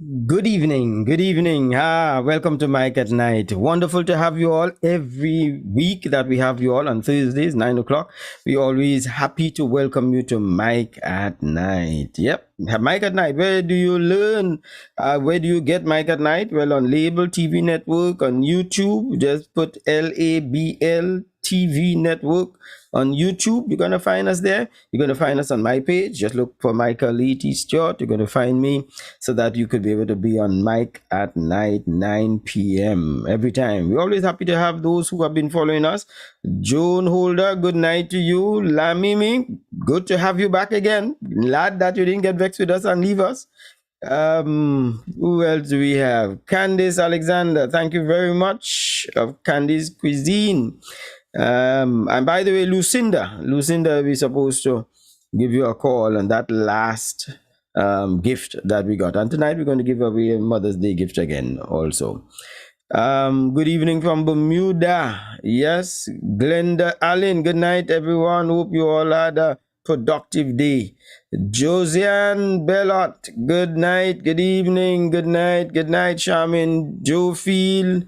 Good evening. Good evening. Welcome to Mike at Night. Wonderful to have you all every week that we have you all on Thursdays, 9 o'clock. We always happy to welcome you to Mike at Night. Yep. Mike at Night. Where do you learn? Where do you get Mike at Night? Well, on Label TV Network, on YouTube. Just put LABL TV Network on YouTube. You're going to find us there. You're going to find us on my page. Just look for Michael E.T. Stewart. You're going to find me so that you could be able to be on Mike at Night, 9 p.m. every time. We're always happy to have those who have been following us. Joan Holder, good night to you. Lamimi, good to have you back again. Glad that you didn't get vexed with us and leave us. Who else do we have? Candice Alexander, thank you very much, of Candice Cuisine. And by the way, Lucinda, we're supposed to give you a call on that last gift that we got. And tonight we're going to give away a Mother's Day gift again also. Good evening from Bermuda. Yes, Glenda Allen, good night, everyone. Hope you all had a productive day. Josiane Bellot, good night, good evening, good night, Charmin. Joe Field,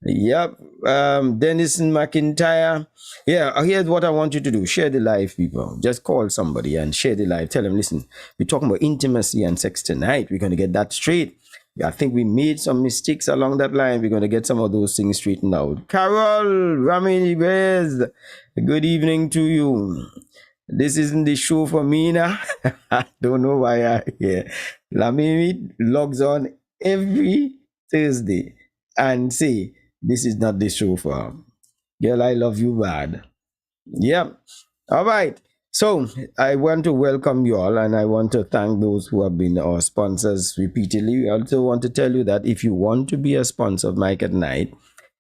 yep. Denison McIntyre. Yeah, here's what I want you to do. Share the live, people. Just call somebody and share the live. Tell them, listen, we're talking about intimacy and sex tonight. We're going to get that straight. I think we made some mistakes along that line. We're going to get some of those things straightened out. Carol Ramirez, good evening to you. This isn't the show for me now. I don't know why I hear. Lamimi logs on every Thursday and say, this is not the show for her. Girl, I love you bad. Yeah. All right. So I want to welcome you all, and I want to thank those who have been our sponsors repeatedly. I also want to tell you that if you want to be a sponsor of Mike at Night,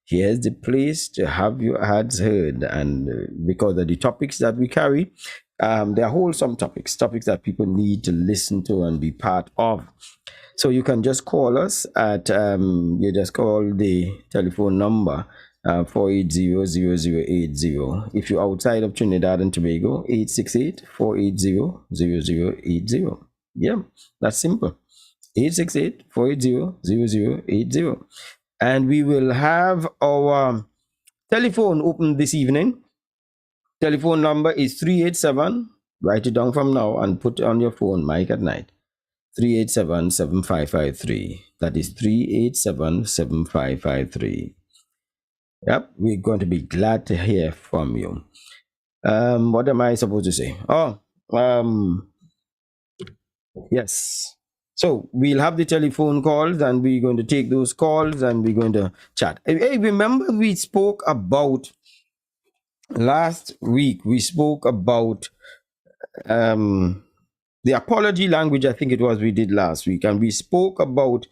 here's the place to have your ads heard. And because of the topics that we carry, they are wholesome topics that people need to listen to and be part of. So you can just call us at, you just call the telephone number 480-0080. If you're outside of Trinidad and Tobago, 868-480-0080. Yeah, that's simple. 868-480-0080. And we will have our telephone open this evening. Telephone number is 387. Write it down from now and put it on your phone, Mike at Night. 387-7553. That is 387-7553. Yep, we're going to be glad to hear from you. What am I supposed to say? Yes. So we'll have the telephone calls, and we're going to take those calls, and we're going to chat. Hey, remember we spoke about last week? We spoke about the apology language. I think it was we did last week, and we spoke about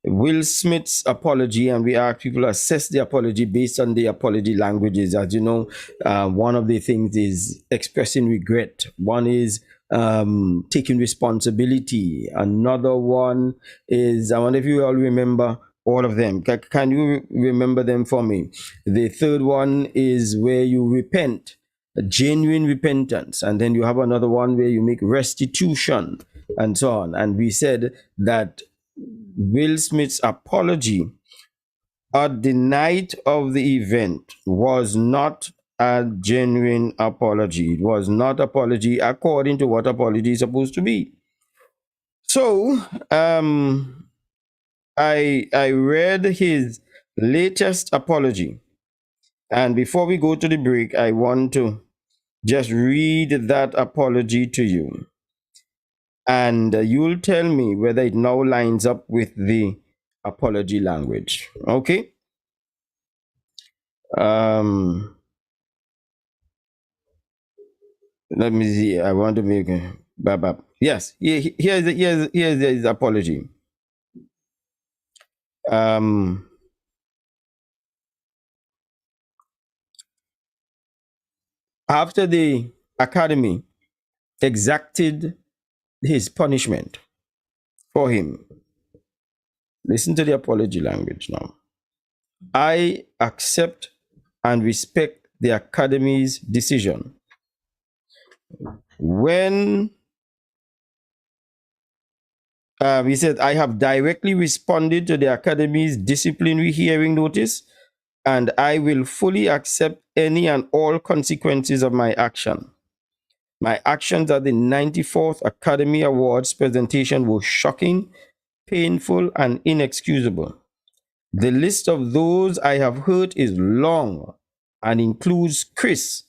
Will Smith's apology, and we asked people to assess the apology based on the apology languages. As you know, one of the things is expressing regret. One is taking responsibility. Another one is, I wonder if you all remember all of them. Can you remember them for me? The third one is where you repent, a genuine repentance. And then you have another one where you make restitution and so on. And we said that Will Smith's apology at the night of the event was not a genuine apology. It was not apology according to what apology is supposed to be. So I read his latest apology, and before we go to the break, I want to just read that apology to you, and you'll tell me whether it now lines up with the apology language. Okay. Let me see. I want to make yes. Here's his apology. After the academy exacted his punishment for him, listen to the apology language now. I accept and respect the academy's decision. When He said, I have directly responded to the Academy's disciplinary hearing notice, and I will fully accept any and all consequences of my action. My actions at the 94th Academy Awards presentation were shocking, painful, and inexcusable. The list of those I have hurt is long and includes Chris,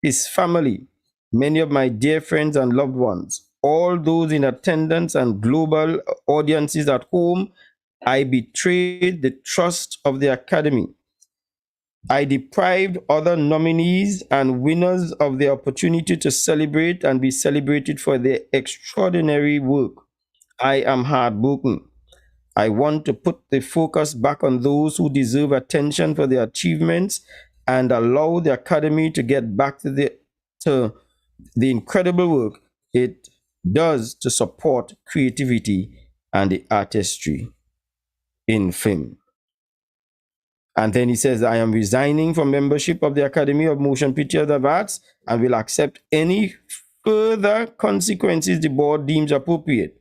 his family, many of my dear friends and loved ones, all those in attendance and global audiences at home. I betrayed the trust of the Academy. I deprived other nominees and winners of the opportunity to celebrate and be celebrated for their extraordinary work. I am heartbroken. I want to put the focus back on those who deserve attention for their achievements and allow the Academy to get back to the incredible work it does to support creativity and the artistry in film. And then he says, I am resigning from membership of the Academy of Motion Pictures and Arts and will accept any further consequences the board deems appropriate.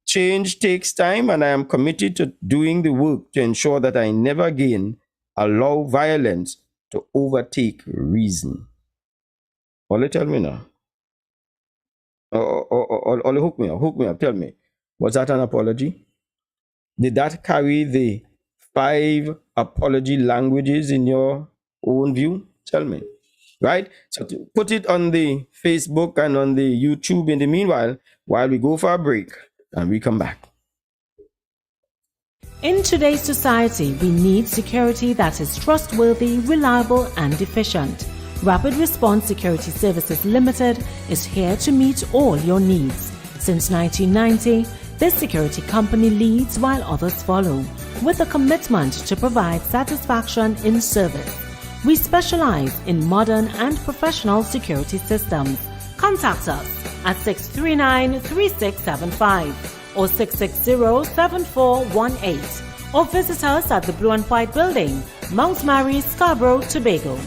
Change takes time, and I am committed to doing the work to ensure that I never again allow violence to overtake reason. Ole, tell me now. Ole, hook me up, tell me. Was that an apology? Did that carry the 5 apology languages in your own view? Tell me. Right? So to put it on the Facebook and on the YouTube in the meanwhile, while we go for a break and we come back. In today's society, we need security that is trustworthy, reliable, and efficient. Rapid Response Security Services Limited is here to meet all your needs. Since 1990, this security company leads while others follow, with a commitment to provide satisfaction in service. We specialize in modern and professional security systems. Contact us at 639-3675 or 660-7418 or visit us at the Blue and White Building, Mount Mary, Scarborough, Tobago.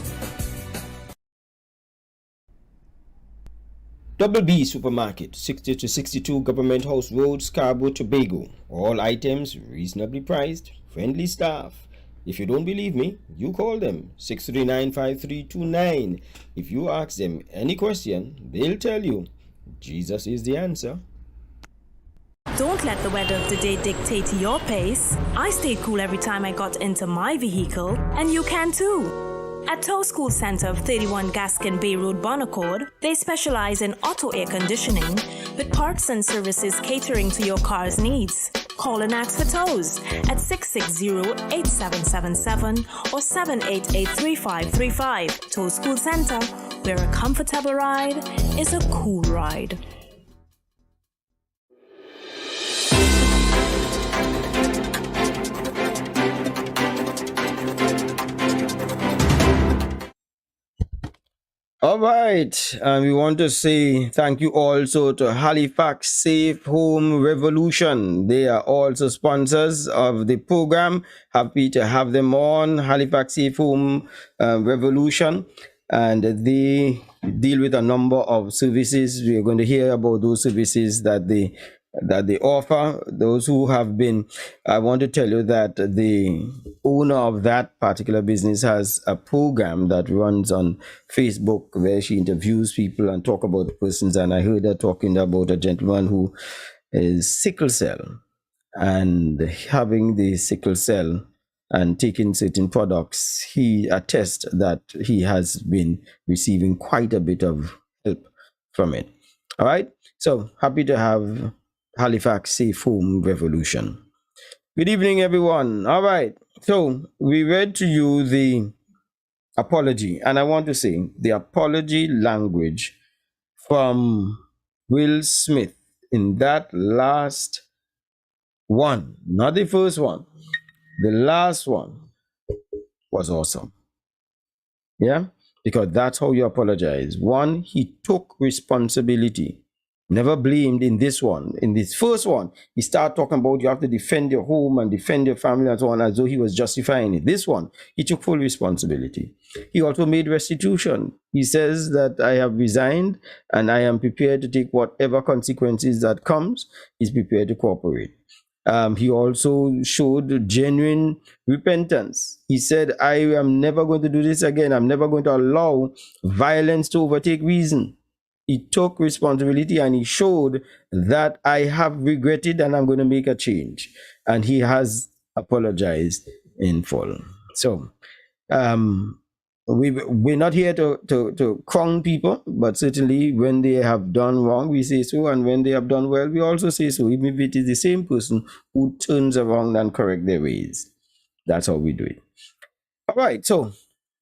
Double B Supermarket, 60 to 62 Government House Road, Scarborough, Tobago. All items reasonably priced, friendly staff. If you don't believe me, you call them 639-5329. If you ask them any question, they'll tell you Jesus is the answer. Don't let the weather of the day dictate your pace. I stayed cool every time I got into my vehicle, and you can too. At Tow School Center of 31 Gaskin Bay Road, Bonaccord, they specialize in auto air conditioning with parts and services catering to your car's needs. Call and ask for tows at 660-8777 or 788-3535. Tow School Center, where a comfortable ride is a cool ride. All right, and we want to say thank you also to Halifax Safe Home Revolution. They are also sponsors of the program. Happy to have them on, Halifax Safe Home Revolution, and they deal with a number of services. We are going to hear about those services that they offer. Those who have been, I want to tell you that the owner of that particular business has a program that runs on Facebook where she interviews people and talk about the persons. And I heard her talking about a gentleman who is sickle cell, and having the sickle cell and taking certain products, he attests that he has been receiving quite a bit of help from it. All right, so happy to have Halifax Safe Home Revolution. Good evening, everyone. All right, so we read to you the apology, and I want to say the apology language from Will Smith in that last one, not the first one, the last one was awesome. Yeah, because that's how you apologize. One, he took responsibility. Never blamed in this one. In this first one, he started talking about you have to defend your home and defend your family and so on, as though he was justifying it. This one, he took full responsibility. He also made restitution. He says that I have resigned and I am prepared to take whatever consequences that comes. He's prepared to cooperate. He also showed genuine repentance. He said, I am never going to do this again. I'm never going to allow violence to overtake reason. He took responsibility and he showed that I have regretted and I'm going to make a change. And he has apologized in full. So, we're not here to crown people, but certainly when they have done wrong, we say so, and when they have done well, we also say so, even if it is the same person who turns around and correct their ways. That's how we do it. All right, so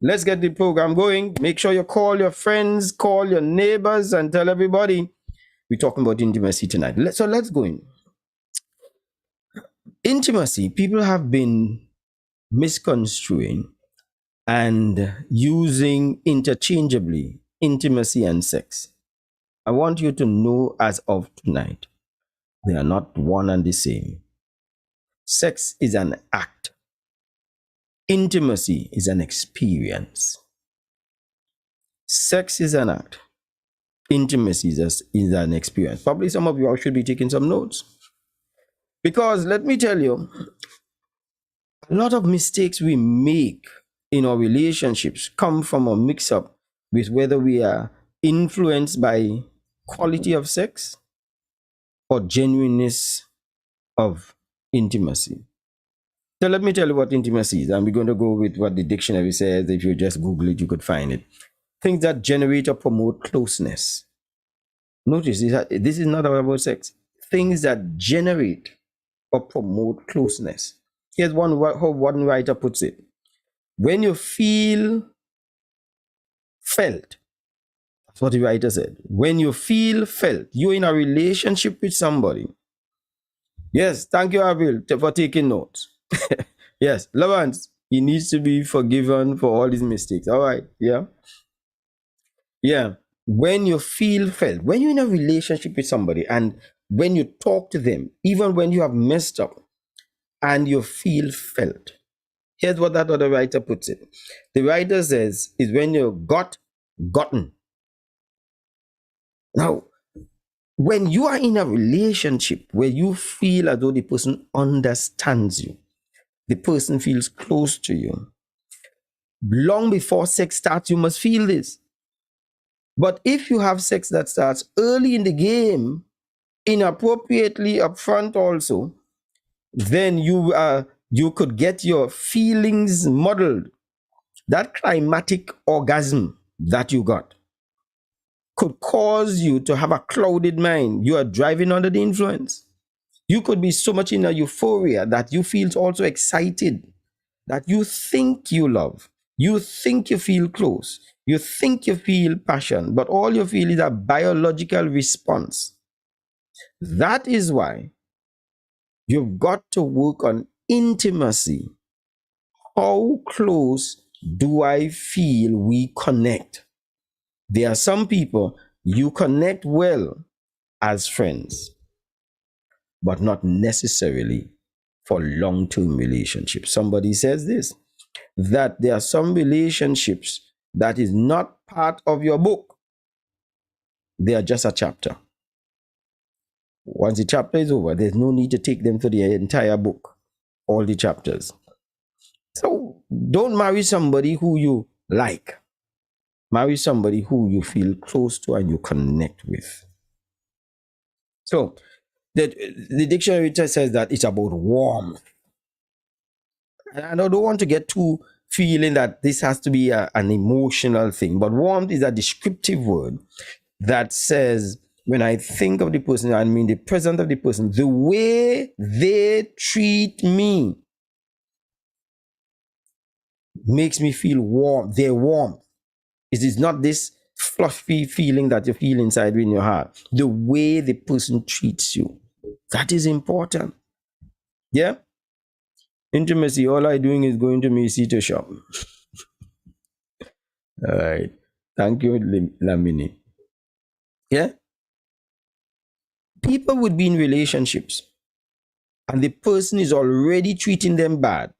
let's get the program going. Make sure you call your friends, call your neighbors, and tell everybody we're talking about intimacy tonight. So let's go in. Intimacy, people have been misconstruing and using interchangeably intimacy and sex. I want you to know as of tonight, they are not one and the same. Sex is an act. Intimacy is an experience. Sex is an act. Intimacy is an experience. Probably some of you all should be taking some notes. Because let me tell you, a lot of mistakes we make in our relationships come from a mix-up with whether we are influenced by quality of sex or genuineness of intimacy. So let me tell you what intimacy is, and we're going to go with what the dictionary says. If you just Google it, you could find it. Things that generate or promote closeness. Notice this is not about sex. Things that generate or promote closeness. Here's how one writer puts it. When you feel felt, that's what the writer said. When you feel felt, you're in a relationship with somebody. Yes, thank you, Avil, for taking notes. Yes, Lawrence, he needs to be forgiven for all his mistakes. All right, yeah. Yeah, when you feel felt, when you're in a relationship with somebody and when you talk to them, even when you have messed up and you feel felt. Here's what that other writer puts it. The writer says, is when you gotten. Now, when you are in a relationship where you feel as though the person understands you, the person feels close to you, long before sex starts, you must feel this. But if you have sex that starts early in the game, inappropriately upfront also, then you could get your feelings muddled. That climatic orgasm that you got could cause you to have a clouded mind. You are driving under the influence. You could be so much in a euphoria that you feel also excited, that you think you love, you think you feel close, you think you feel passion, but all you feel is a biological response. That is why you've got to work on intimacy. How close do I feel we connect? There are some people you connect well as friends, but not necessarily for long-term relationships. Somebody says this, that there are some relationships that is not part of your book. They are just a chapter. Once the chapter is over, there's no need to take them to the entire book, all the chapters. So don't marry somebody who you like. Marry somebody who you feel close to and you connect with. So the dictionary just says that it's about warmth. And I don't want to get too feeling that this has to be an emotional thing, but warmth is a descriptive word that says, when I think of the person, I mean the presence of the person, the way they treat me makes me feel warm. They're warm. It is not this fluffy feeling that you feel inside in your heart. The way the person treats you. That is important. Yeah? Intimacy, all I'm doing is going to Macy to shop. All right. Thank you, Lamini. Yeah? People would be in relationships and the person is already treating them bad.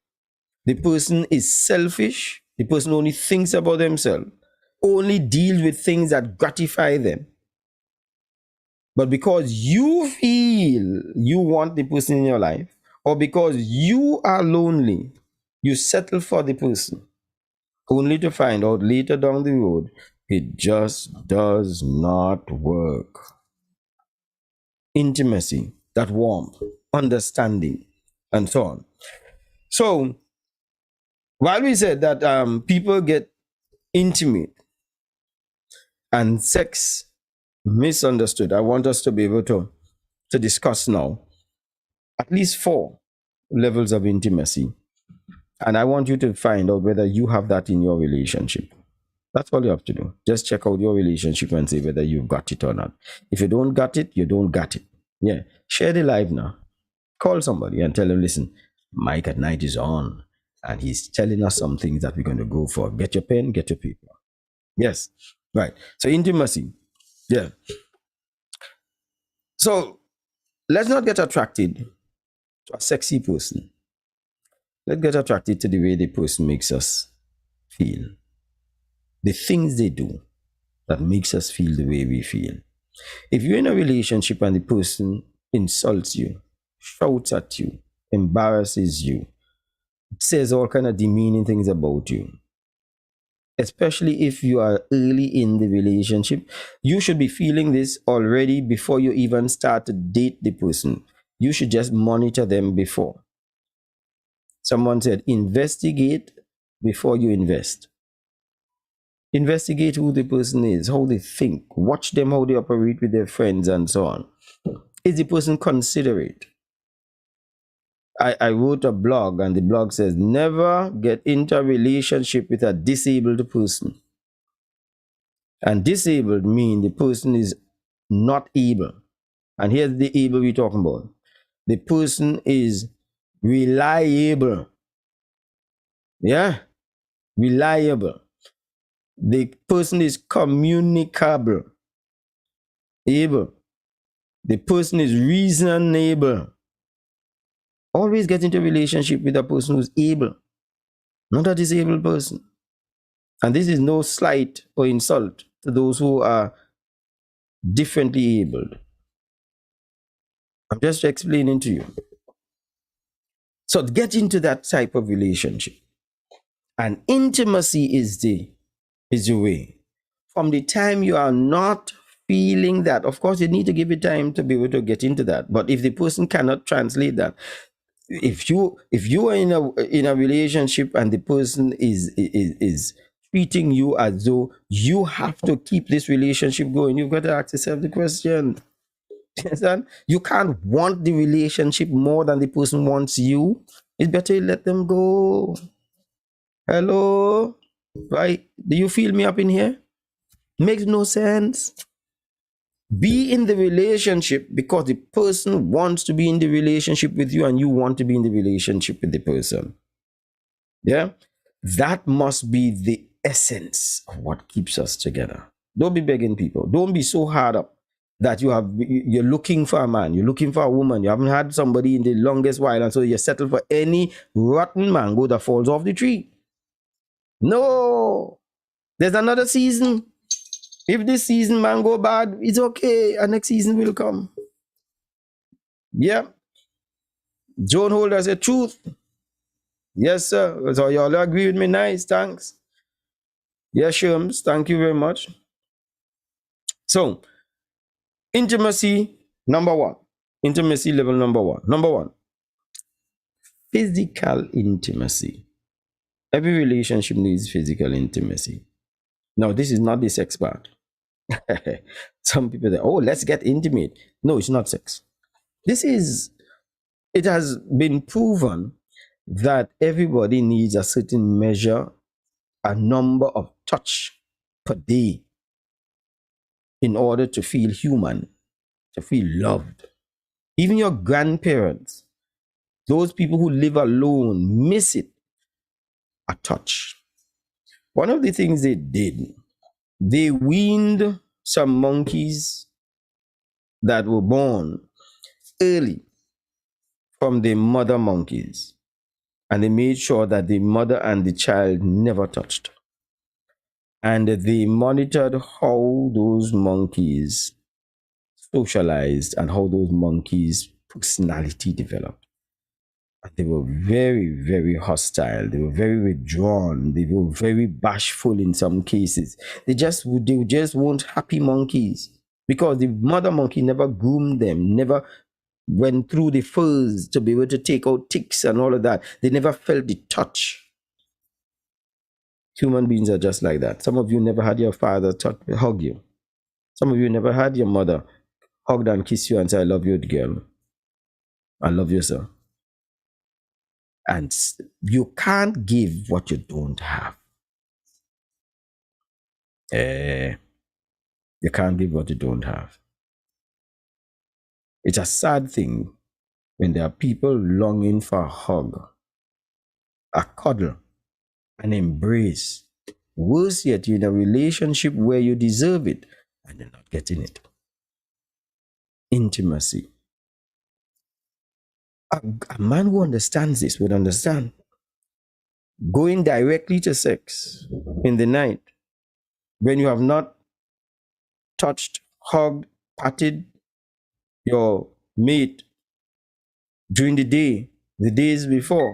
The person is selfish. The person only thinks about themselves, only deals with things that gratify them. But because you feel you want the person in your life, or because you are lonely, you settle for the person, only to find out later down the road it just does not work. Intimacy, that warmth, understanding, and so on. So, while we said that people get intimate and sex misunderstood, I want us to be able to discuss now at least 4 levels of intimacy. And I want you to find out whether you have that in your relationship. That's all you have to do. Just check out your relationship and see whether you've got it or not. If you don't got it, you don't got it. Yeah. Share the live now. Call somebody and tell them, listen, Mike at Night is on. And he's telling us some things that we're going to go for. Get your pen, get your paper. Yes. Right. So intimacy. Yeah. So let's not get attracted to a sexy person. Let's get attracted to the way the person makes us feel. The things they do that makes us feel the way we feel. If you're in a relationship and the person insults you, shouts at you, embarrasses you, says all kind of demeaning things about you, especially if you are early in the relationship, you should be feeling this already before you even start to date the person. You should just monitor them before. Someone said, investigate before you invest. Investigate who the person is, how they think, watch them, how they operate with their friends, and so on. Is the person considerate? I wrote a blog, and the blog says, never get into a relationship with a disabled person. And disabled means the person is not able. And here's the able we're talking about. The person is reliable. Yeah? Reliable. The person is communicable. Able. The person is reasonable. Always get into a relationship with a person who's able, not a disabled person. And this is no slight or insult to those who are differently abled. I'm just explaining to you. So get into that type of relationship. And intimacy is the way. From the time you are not feeling that, of course, you need to give it time to be able to get into that. But if the person cannot translate that, if you are in a relationship and the person is treating you as though you have to keep this relationship going, you've got to ask yourself the question. Understand? You can't want the relationship more than the person wants you. It's better you let them go. Hello? Right? Do you feel me up in here? Makes no sense. Be in the relationship because the person wants to be in the relationship with you and you want to be in the relationship with the person. Yeah? That must be the essence of what keeps us together. Don't be begging people. Don't be so hard up that you're looking for a man, you're looking for a woman, you haven't had somebody in the longest while, and so you settle for any rotten mango that falls off the tree. No, there's another season. If this season mango bad, it's okay. A next season will come. Yeah. Joan Holder said truth. Yes, sir. So y'all agree with me? Nice. Thanks. Yes, Sherms. Thank you very much. So, intimacy, number 1. Intimacy level number 1. Number 1. Physical intimacy. Every relationship needs physical intimacy. Now, this is not the sex part. Some people say, oh, let's get intimate. No, it's not sex. It has been proven that everybody needs a certain measure, a number of touch per day in order to feel human, to feel loved. Even your grandparents, those people who live alone, miss it, a touch. One of the things they did, they weaned some monkeys that were born early from the mother monkeys. And they made sure that the mother and the child never touched. And they monitored how those monkeys socialized and how those monkeys' personality developed. They were very, very hostile. They were very withdrawn. They were very bashful in some cases. They just weren't happy monkeys because the mother monkey never groomed them, never went through the furs to be able to take out ticks and all of that. They never felt the touch. Human beings are just like that. Some of you never had your father hug you. Some of you never had your mother hug and kiss you and say, I love you, girl. I love you, sir. And you can't give what you don't have. You can't give what you don't have. It's a sad thing when there are people longing for a hug, a cuddle, an embrace. Worse yet, you're in a relationship where you deserve it and you're not getting it. Intimacy. A man who understands this would understand. Going directly to sex in the night when you have not touched, hugged, patted your mate during the days before,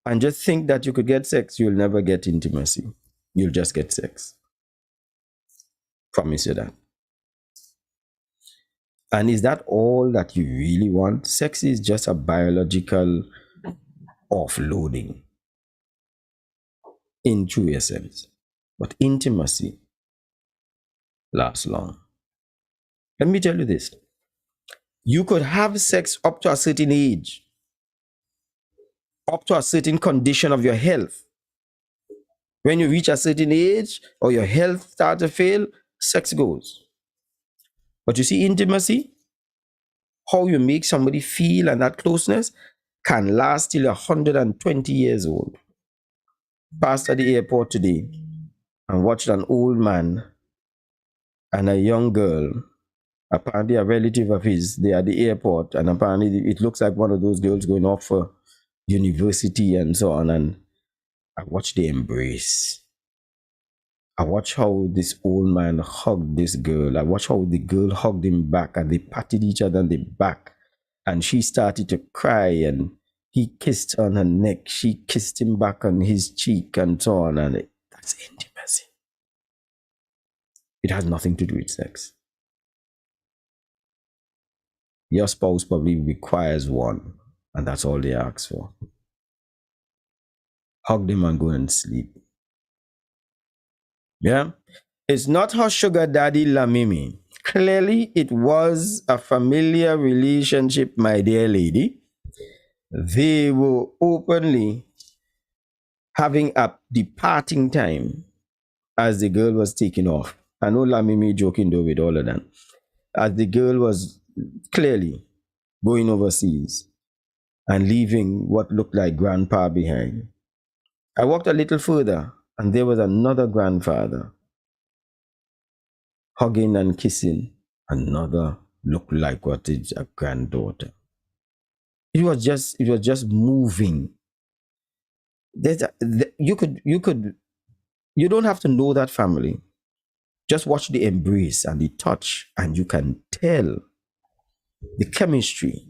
and just think that you could get sex, you'll never get intimacy. You'll just get sex. Promise you that. And is that all that you really want? Sex is just a biological offloading in true essence. But intimacy lasts long. Let me tell you this. You could have sex up to a certain age, up to a certain condition of your health. When you reach a certain age or your health starts to fail, sex goes. But you see, intimacy, how you make somebody feel and that closeness can last till 120 years old. Passed at the airport today and watched an old man and a young girl, apparently a relative of his, they are at the airport, and apparently it looks like one of those girls going off for university and so on. And I watched the embrace. I watched how this old man hugged this girl. I watched how the girl hugged him back and they patted each other on the back. And she started to cry and he kissed her on her neck. She kissed him back on his cheek and so on. And that's intimacy. It has nothing to do with sex. Your spouse probably requires one, and that's all they ask for. Hug them and go and sleep. Yeah? It's not her sugar daddy Lamimi. Clearly, it was a familiar relationship, my dear lady. They were openly having a departing time as the girl was taking off. I know Lamimi joking though with all of that. As the girl was clearly going overseas and leaving what looked like grandpa behind. I walked a little further and there was another grandfather hugging and kissing another looked like what is a granddaughter. It was just moving. You don't have to know that family. Just watch the embrace and the touch and you can tell the chemistry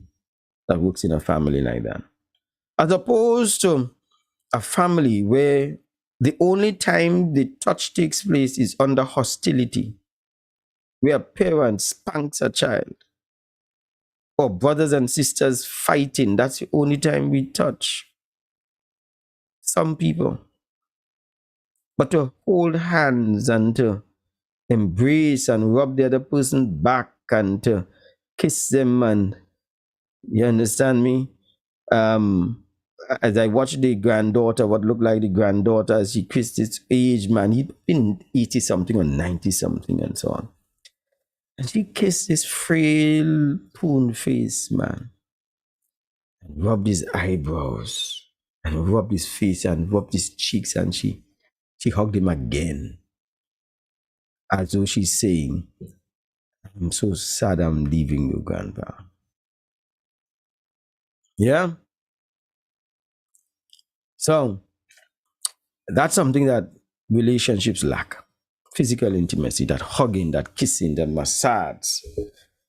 that works in a family like that. As opposed to a family where the only time the touch takes place is under hostility, where a parent spanks a child, or brothers and sisters fighting. That's the only time we touch. Some people. But to hold hands and to embrace and rub the other person's back and to kiss them, and you understand me? As I watched the granddaughter, what looked like the granddaughter, as she kissed his age man, he'd been 80 something or 90 something and so on. And she kissed his frail, poon face man and rubbed his eyebrows and rubbed his face and rubbed his cheeks, and she hugged him again, as though she's saying, I'm so sad I'm leaving you, grandpa. Yeah? So that's something that relationships lack. Physical intimacy, that hugging, that kissing, that massage,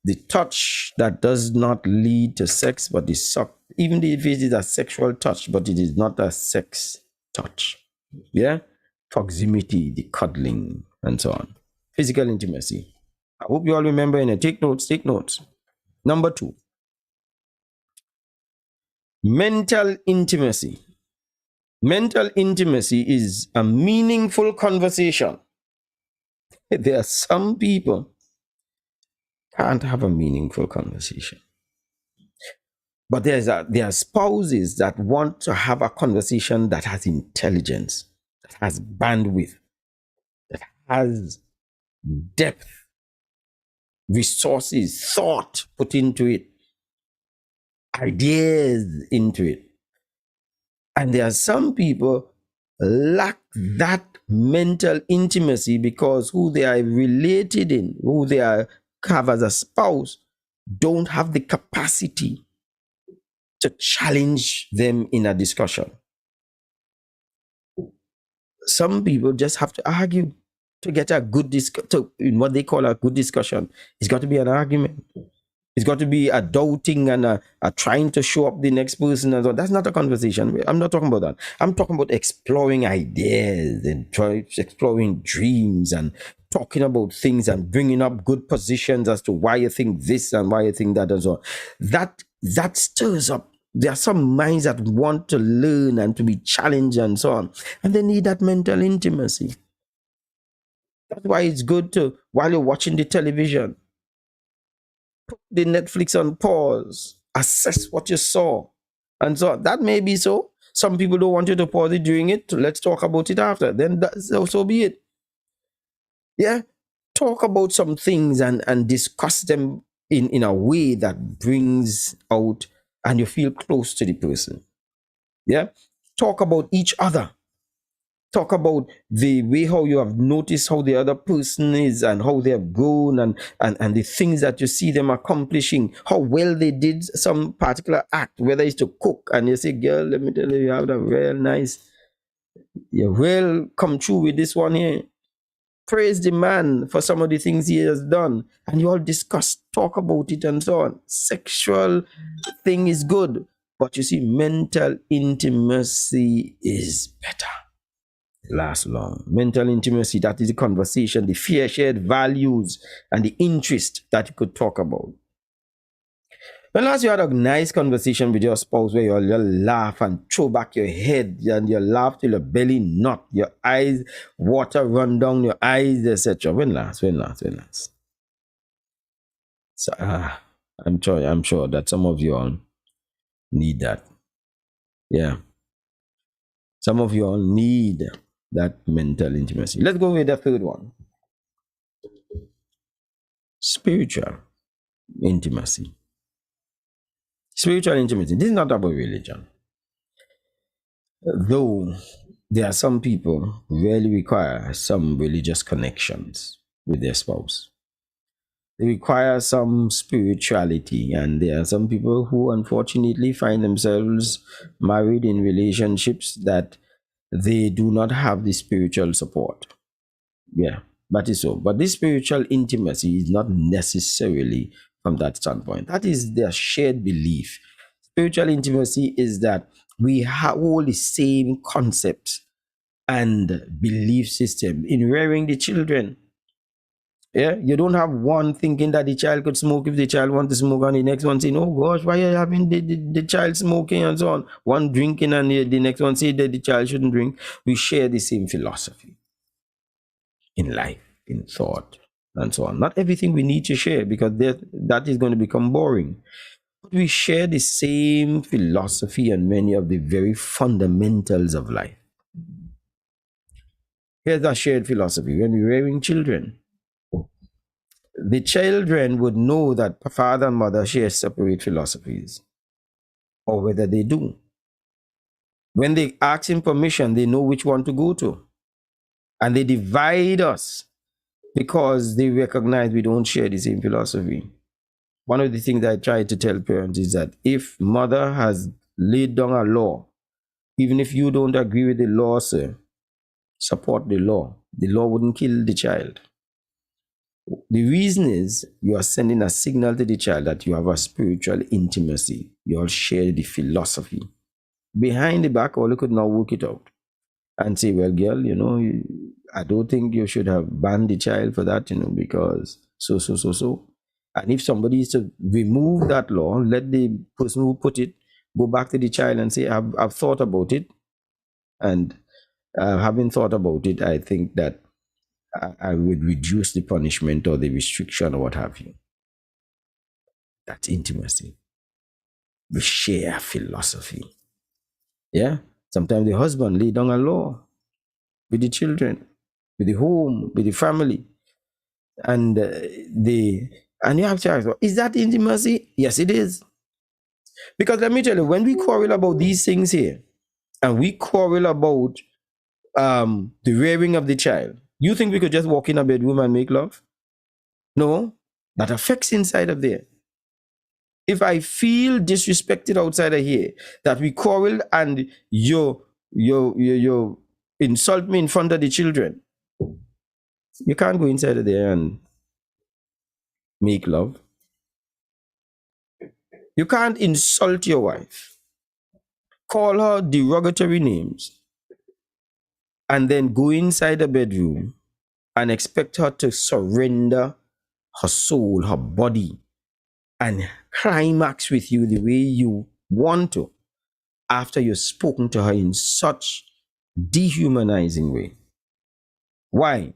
the touch that does not lead to sex, but is even if it is a sexual touch, but it is not a sex touch. Yeah? Proximity, the cuddling, and so on. Physical intimacy. I hope you all remember in it. Take notes, take notes. Number 2, mental intimacy. Mental intimacy is a meaningful conversation. There are some people can't have a meaningful conversation. But there are spouses that want to have a conversation that has intelligence, that has bandwidth, that has depth, resources, thought put into it, ideas into it. And there are some people lack that mental intimacy because who they are related in, who they have as a spouse, don't have the capacity to challenge them in a discussion. Some people just have to argue to get a good in what they call a good discussion. It's got to be an argument. It's got to be a doubting and a trying to show up the next person. And so that's not a conversation. I'm not talking about that. I'm talking about exploring ideas and exploring dreams and talking about things and bringing up good positions as to why you think this and why you think that and so on. That stirs up. There are some minds that want to learn and to be challenged and so on. And they need that mental intimacy. That's why it's good to, while you're watching the television, put the Netflix on pause, assess what you saw. And so that may be so. Some people don't want you to pause it during it. Let's talk about it after. Then so be it. Yeah. Talk about some things and discuss them in a way that brings out and you feel close to the person. Yeah. Talk about each other. Talk about the way how you have noticed how the other person is and how they have grown and the things that you see them accomplishing, how well they did some particular act, whether it's to cook. And you say, girl, let me tell you, you have a real nice, you will come through with this one here. Praise the man for some of the things he has done. And you all discuss, talk about it and so on. Sexual thing is good. But you see, mental intimacy is better. Last long. Mental intimacy, that is the conversation, the shared values, and the interest that you could talk about. Unless you had a nice conversation with your spouse where you laugh and throw back your head and you laugh till your belly knot, your eyes, water run down your eyes, etc. When last? So, I'm sure that some of you all need that. Yeah. Some of you all need that mental intimacy. Let's go with the third one. Spiritual intimacy. Spiritual intimacy. This is not about religion. Though there are some people who really require some religious connections with their spouse. They require some spirituality, and there are some people who unfortunately find themselves married in relationships that they do not have the spiritual support. Yeah, that is so. But this spiritual intimacy is not necessarily from that standpoint. That is their shared belief. Spiritual intimacy is that we have all the same concepts and belief system in rearing the children. Yeah, you don't have one thinking that the child could smoke if the child wants to smoke, and the next one saying, "Oh gosh, why are you having the child smoking?" and so on. One drinking, and the next one say that the child shouldn't drink. We share the same philosophy in life, in thought, and so on. Not everything we need to share because that is going to become boring. But we share the same philosophy and many of the very fundamentals of life. Here's our shared philosophy. When we're rearing children, the children would know that father and mother share separate philosophies, or whether they do. When they ask him permission, they know which one to go to. And they divide us because they recognize we don't share the same philosophy. One of the things I try to tell parents is that if mother has laid down a law Even if you don't agree with the law, sir, support the law. The law wouldn't kill the child. The reason is you are sending a signal to the child that you have a spiritual intimacy. You all share the philosophy. Behind the back, all you could now work it out and say, well, girl, I don't think you should have banned the child for that, because so. And if somebody is to remove that law, let the person who put it go back to the child and say, I've thought about it. And having thought about it, I think that I would reduce the punishment or the restriction or what have you. That's intimacy. We share philosophy. Yeah? Sometimes the husband lay down a law with the children, with the home, with the family. And you have to ask, is that intimacy? Yes, it is. Because let me tell you, when we quarrel about these things here, and we quarrel about the rearing of the child, you think we could just walk in a bedroom and make love? No, that affects inside of there. If I feel disrespected outside of here, that we quarrel and you insult me in front of the children, you can't go inside of there and make love. You can't insult your wife, call her derogatory names, and then go inside the bedroom and expect her to surrender her soul, her body, and climax with you the way you want to after you've spoken to her in such dehumanizing way. Why?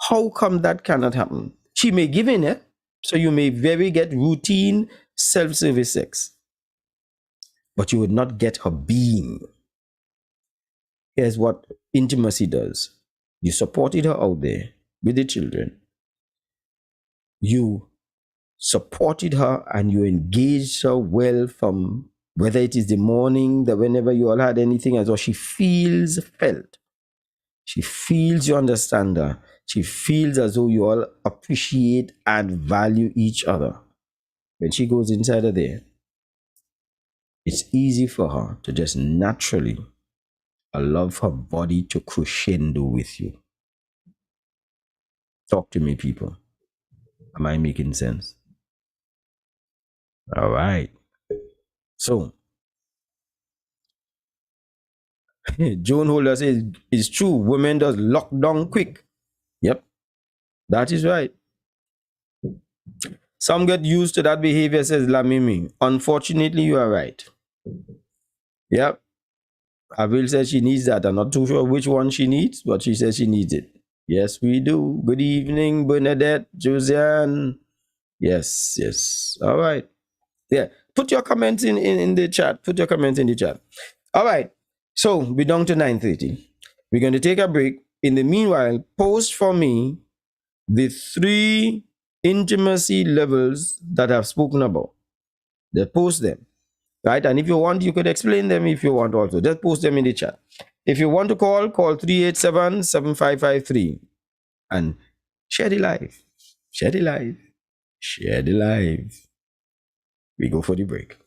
How come that cannot happen? She may give in, so you may very get routine self-service sex, but you would not get her being. Here's what intimacy does. You supported her out there with the children. You supported her and you engaged her well from whether it is the morning, that whenever you all had anything, as well, she feels felt. She feels you understand her. She feels as though you all appreciate and value each other. When she goes inside of there, it's easy for her to just naturally allow her body to crescendo with you. Talk to me, people. Am I making sense? All right. So, Joan Holder says, it's true, women does lock down quick. Yep, that is right. Some get used to that behavior, says Lamimi. Unfortunately, you are right. Yep. Avril says she needs that. I'm not too sure which one she needs, but she says she needs it. Yes, we do. Good evening, Bernadette, Josiane. Yes. All right. Yeah. Put your comments in the chat. Put your comments in the chat. All right. So we're down to 9:30. We're going to take a break. In the meanwhile, post for me the 3 intimacy levels that I've spoken about. Just post them. Right? And if you want, you could explain them if you want also. Just post them in the chat. If you want to call 387-7553 and share the live. Share the live. Share the live. We go for the break.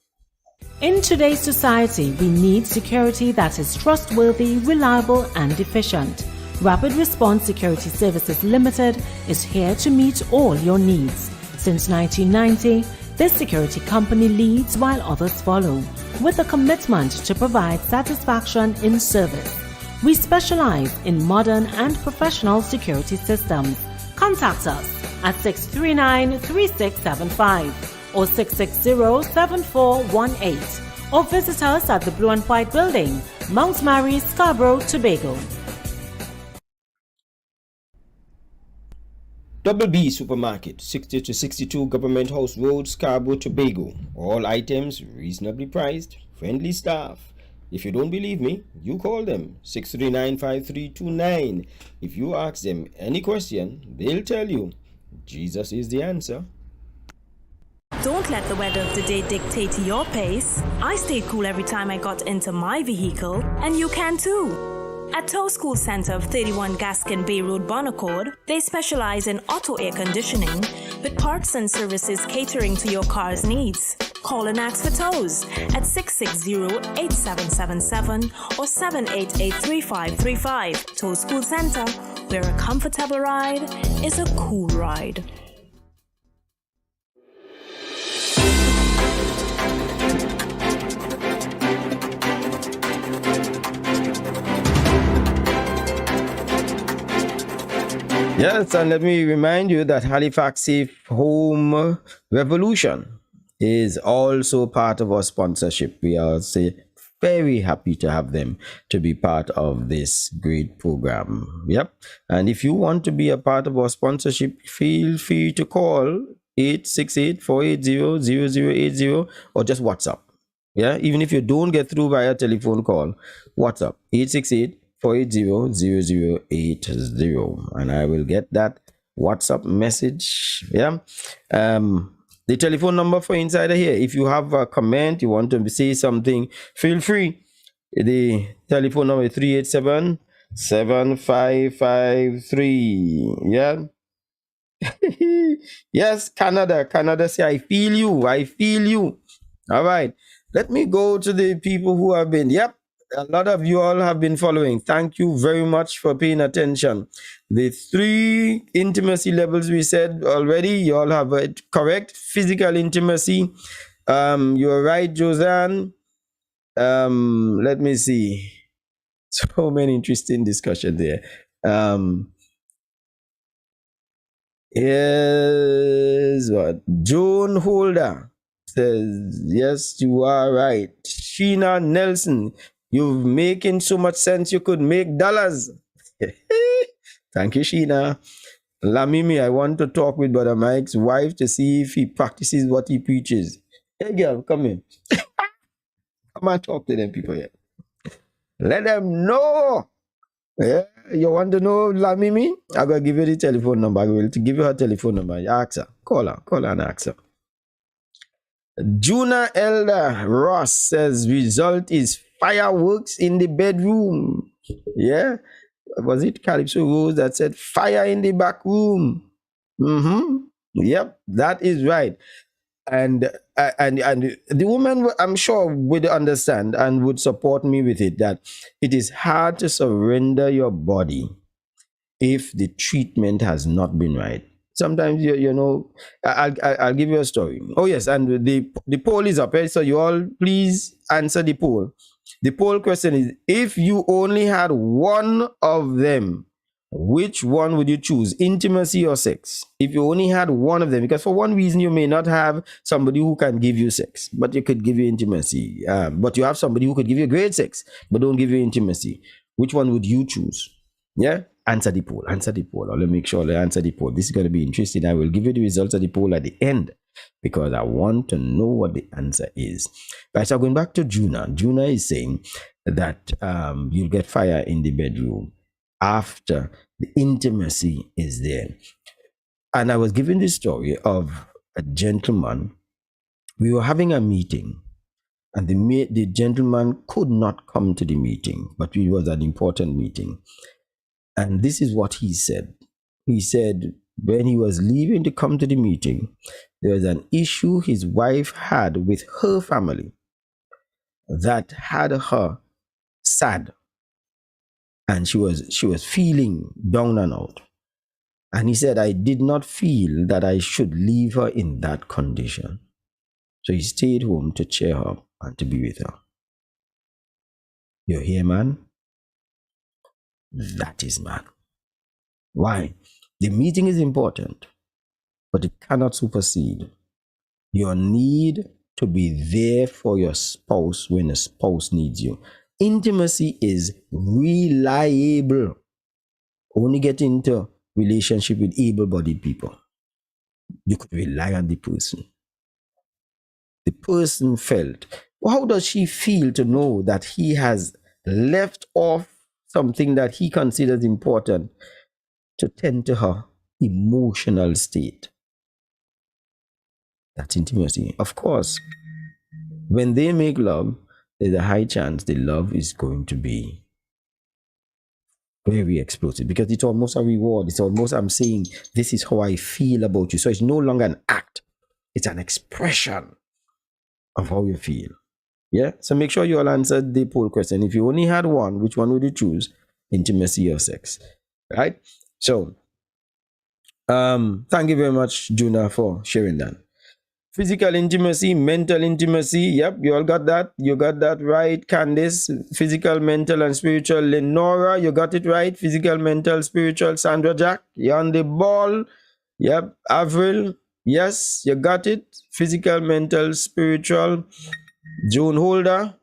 In today's society, we need security that is trustworthy, reliable, and efficient. Rapid Response Security Services Limited is here to meet all your needs. Since 1990, this security company leads while others follow, with a commitment to provide satisfaction in service. We specialize in modern and professional security systems. Contact us at 639-3675 or 660-7418, or visit us at the Blue and White Building, Mount Mary, Scarborough, Tobago. Double B Supermarket, 60 to 62 Government House Road, Scarborough, Tobago. All items reasonably priced, friendly staff. If you don't believe me, you call them, 639-5329. If you ask them any question, they'll tell you. Jesus is the answer. Don't let the weather of the day dictate your pace. I stayed cool every time I got into my vehicle, and you can too. At Tow School Center of 31 Gaskin Bay Road, Bonaccord, they specialize in auto air conditioning with parts and services catering to your car's needs. Call and ask for toes at 660-8777 or 788-3535. Toe School Center, where a comfortable ride is a cool ride. Yes, and let me remind you that Halifax Safe Home Revolution is also part of our sponsorship. We are very happy to have them to be part of this great program. Yep. And if you want to be a part of our sponsorship, feel free to call 868-480-0080 or just WhatsApp. Yeah, even if you don't get through via telephone call, WhatsApp 868-480-0080, and I will get that WhatsApp message. Yeah. The telephone number for Insider here. If you have a comment, you want to say something, feel free. The telephone number is 387-7553. Yeah. Yes, Canada say, I feel you. All right. Let me go to the people who have been. Yep. A lot of you all have been following. Thank you very much for paying attention. The 3 intimacy levels we said already, you all have it correct. Physical intimacy. You're right, Josanne. Let me see. So many interesting discussions there. Here's what Joan Holder says. Yes, you are right. Sheena Nelson, you're making so much sense you could make dollars. Thank you, Sheena. Lamimi, I want to talk with Brother Mike's wife to see if he practices what he preaches. Hey girl, come in. Come and talk to them people here. Let them know. Yeah, you want to know Lamimi? I'm going to give you the telephone number. I will give you her telephone number. Ask her. Call her and ask her. Juna Elder Ross says result is fireworks in the bedroom. Yeah. Was it Calypso Rose that said fire in the back room? Yep, that is right. And the woman, I'm sure, would understand and would support me with it, that it is hard to surrender your body if the treatment has not been right. Sometimes you know, I'll give you a story. Oh yes, and the poll is up, right? So you all please answer the poll. The poll question is: if you only had one of them, which one would you choose, intimacy or sex? If you only had one of them, because for one reason you may not have somebody who can give you sex, but you could give you intimacy. But you have somebody who could give you great sex, but don't give you intimacy. Which one would you choose? Yeah, answer the poll. Or let me make sure I answer the poll. This is going to be interesting. I will give you the results of the poll at the end, because I want to know what the answer is. Right, so going back to Juna. Juna is saying that you'll get fire in the bedroom after the intimacy is there. And I was given this story of a gentleman. We were having a meeting, and the gentleman could not come to the meeting, but it was an important meeting. And this is what he said. He said when he was leaving to come to the meeting, there was an issue his wife had with her family that had her sad. And she was feeling down and out. And he said, I did not feel that I should leave her in that condition. So he stayed home to cheer her up and to be with her. You hear, man? That is man. Why? The meeting is important, but it cannot supersede your need to be there for your spouse when a spouse needs you. Intimacy is reliable. Only get into relationship with able-bodied people. You could rely on the person. The person felt. How does she feel to know that he has left off something that he considers important to tend to her emotional state? That's intimacy. Of course, when they make love, there's a high chance the love is going to be very explosive, because it's almost a reward. It's almost, I'm saying, this is how I feel about you. So it's no longer an act, it's an expression. of how you feel. Yeah. So make sure you all answered the poll question. If you only had one, which one would you choose? Intimacy or sex? Right? So thank you very much, Juna, for sharing that. Physical intimacy, mental intimacy. Yep, you all got that. You got that right, Candice. Physical, mental, and spiritual. Lenora, you got it right. Physical, mental, spiritual. Sandra Jack, you're on the ball. Yep, Avril, yes, you got it. Physical, mental, spiritual. June Holder,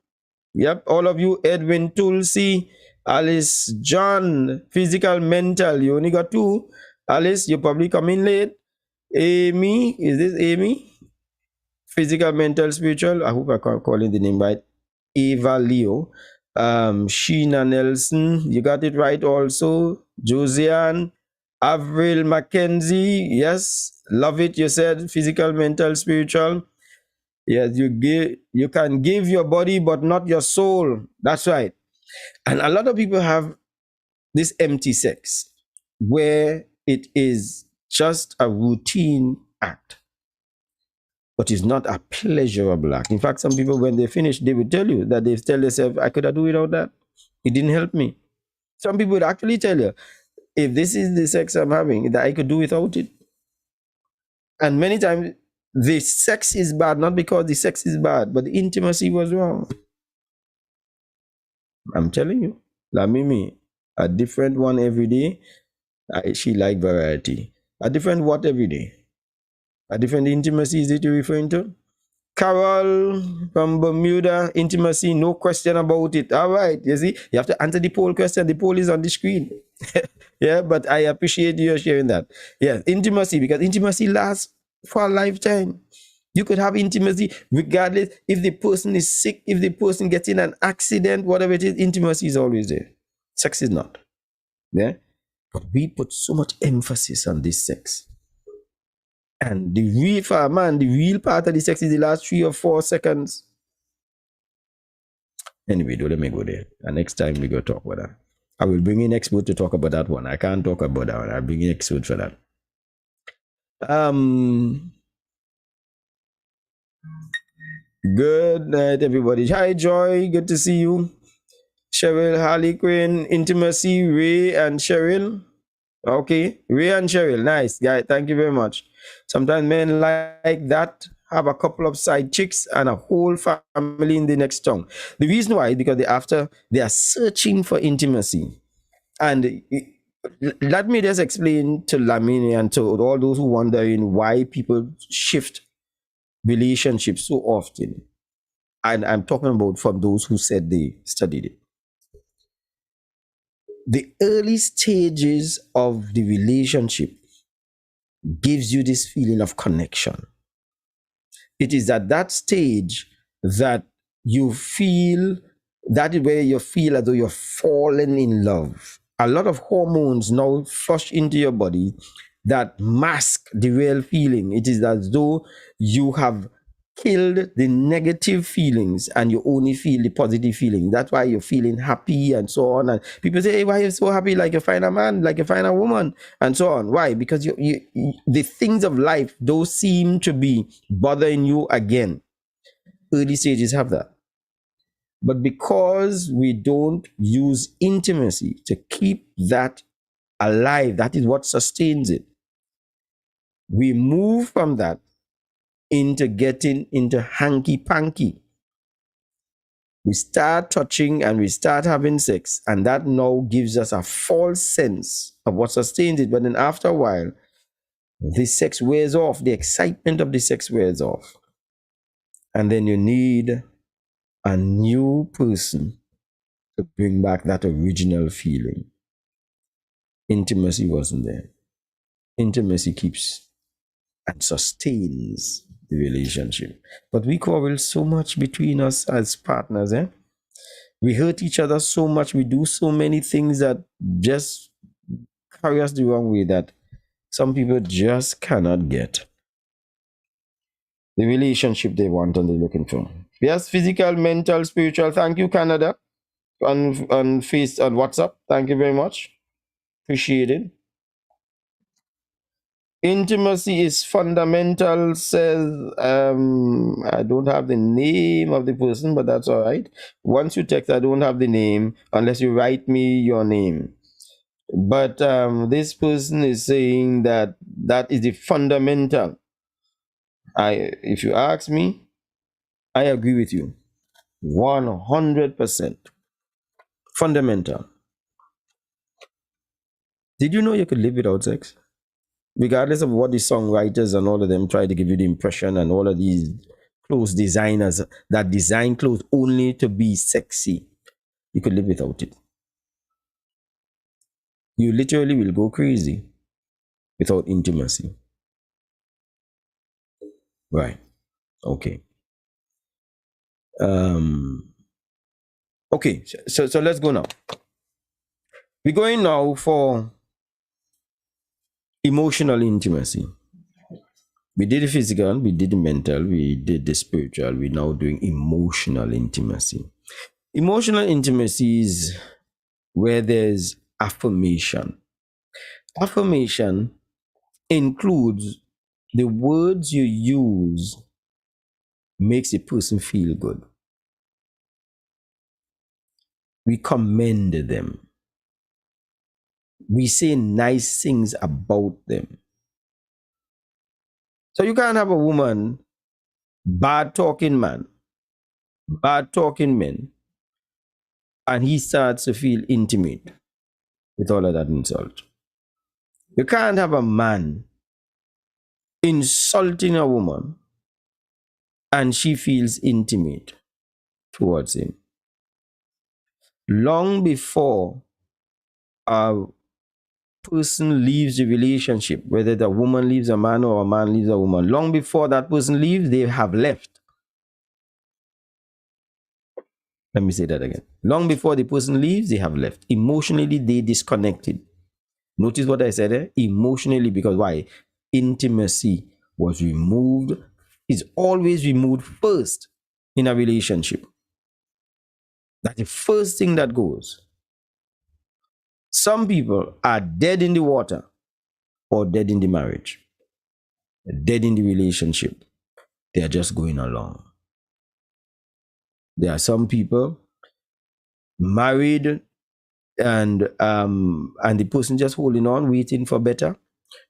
yep, all of you. Edwin Tulsi, Alice John, physical, mental. You only got two. Alice, you probably come in late. Amy, is this Amy? Physical, mental, spiritual. I hope I can call in the name right. Eva Leo. Sheena Nelson, you got it right also. Josiane, Avril Mackenzie, yes, love it. You said physical, mental, spiritual. Yes, you can give your body but not your soul. That's right. And a lot of people have this empty sex where it is just a routine act, but it's not a pleasurable act. In fact, some people, when they finish, they will tell you that they tell themselves, I could have do without that. It didn't help me. Some people would actually tell you, if this is the sex I'm having, that I could do without it. And many times, the sex is bad, not because the sex is bad, but the intimacy was wrong. I'm telling you. La Mimi, a different one every day. She like variety. A different what every day? A different intimacy, is it you're referring to? Carol from Bermuda, intimacy, no question about it. All right, you see, you have to answer the poll question. The poll is on the screen. Yeah, but I appreciate you sharing that. Yes, intimacy, because intimacy lasts for a lifetime. You could have intimacy regardless if the person is sick, if the person gets in an accident, whatever it is, intimacy is always there. Sex is not. Yeah. But we put so much emphasis on this sex. And the real, for a man, the real part of the sex is the last 3 or 4 seconds. Anyway, don't let me go there. And next time we go talk about that. I will bring in expert to talk about that one. I can't talk about that one. I'll bring in expert for that. Good night, everybody. Hi, Joy. Good to see you. Cheryl, Harley Quinn, Intimacy, Ray and Cheryl. Okay, Ray and Cheryl. Nice, guy. Thank you very much. Sometimes men like that have a couple of side chicks and a whole family in the next tongue. The reason why is because they are searching for intimacy. And let me just explain to Lamini and to all those who wondering why people shift relationships so often. And I'm talking about from those who said they studied it. The early stages of the relationship gives you this feeling of connection. It is at that stage that you feel, that is where you feel as though you're fallen in love. A lot of hormones now flush into your body that mask the real feeling. It is as though you have killed the negative feelings and you only feel the positive feeling. That's why you're feeling happy and so on. And people say, hey, why are you so happy? Like you find a man, like you find a woman, and so on. Why? Because the things of life, those seem to be bothering you again. Early stages have that. But because we don't use intimacy to keep that alive, that is what sustains it. We move from that into getting into hanky-panky. We start touching and we start having sex, and that now gives us a false sense of what sustains it. But then after a while, the sex wears off, the excitement of the sex wears off. And then you need a new person to bring back that original feeling. Intimacy wasn't there. Intimacy keeps and sustains the relationship. But we quarrel so much between us as partners, eh? We hurt each other so much. We do so many things that just carry us the wrong way that some people just cannot get the relationship they want and they're looking for. Yes, physical, mental, spiritual. Thank you, Canada, on WhatsApp. Thank you very much. Appreciate it. Intimacy is fundamental, says, I don't have the name of the person, but that's all right. Once you text, I don't have the name unless you write me your name. But this person is saying that that is the fundamental. If you ask me, I agree with you 100%. Fundamental. Did you know you could live without sex? Regardless of what the songwriters and all of them try to give you the impression, and all of these clothes designers that design clothes only to be sexy, you could live without it. You literally will go crazy without intimacy. Right. Okay. Okay, so let's go now. We're going now for emotional intimacy. We did the physical, we did the mental, we did the spiritual. We're now doing emotional intimacy. Emotional intimacy is where there's affirmation. Affirmation includes the words you use makes a person feel good. We commend them. We say nice things about them. So you can't have a woman, bad talking man, bad talking men, and he starts to feel intimate with all of that insult. You can't have a man insulting a woman and she feels intimate towards him. Long before a person leaves the relationship, whether the woman leaves a man or a man leaves a woman, long before that person leaves, they have left. Let me say that again. Long before the person leaves, they have left. Emotionally, they disconnected. Notice what I said there? Emotionally, because why? Intimacy was removed, is always removed first in a relationship. That's the first thing that goes. Some people are dead in the water or dead in the marriage, dead in the relationship. They are just going along. There are some people married and the person just holding on, waiting for better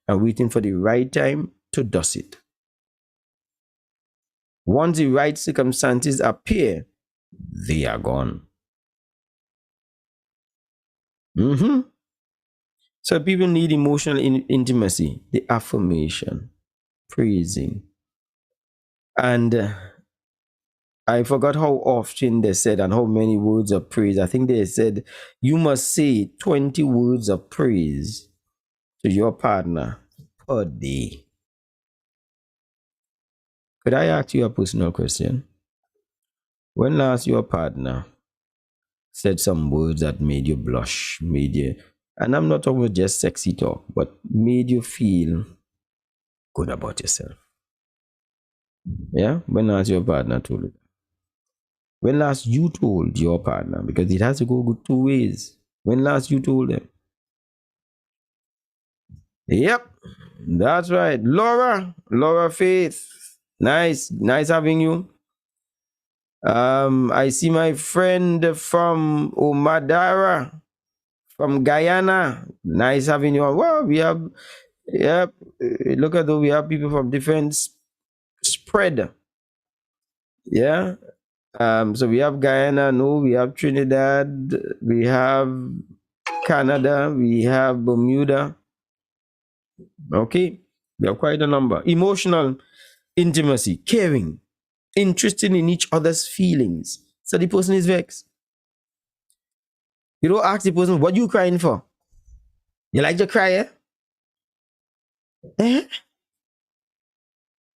and waiting for the right time to dust it. Once the right circumstances appear, they are gone. So people need emotional intimacy, the affirmation, praising. And I forgot how often they said and how many words of praise. I think they said you must say 20 words of praise to your partner per day. Could I ask you a personal question? When last your partner said some words that made you blush, made you, and I'm not talking about just sexy talk, but made you feel good about yourself? Yeah? When last your partner told you? When last you told your partner? Because it has to go good two ways. When last you told them? Yep, that's right. Laura Faith. Nice having you. I see my friend from Omadara, from Guyana. Nice having you on. Well, we have, yep, look at those. We have people from different spread. Yeah. So we have Guyana, no, we have Trinidad, we have Canada, we have Bermuda. Okay. We have quite a number. Emotional intimacy, caring, interested in each other's feelings. So the person is vexed. You don't ask the person, what you crying for? You like to cry, eh? Eh?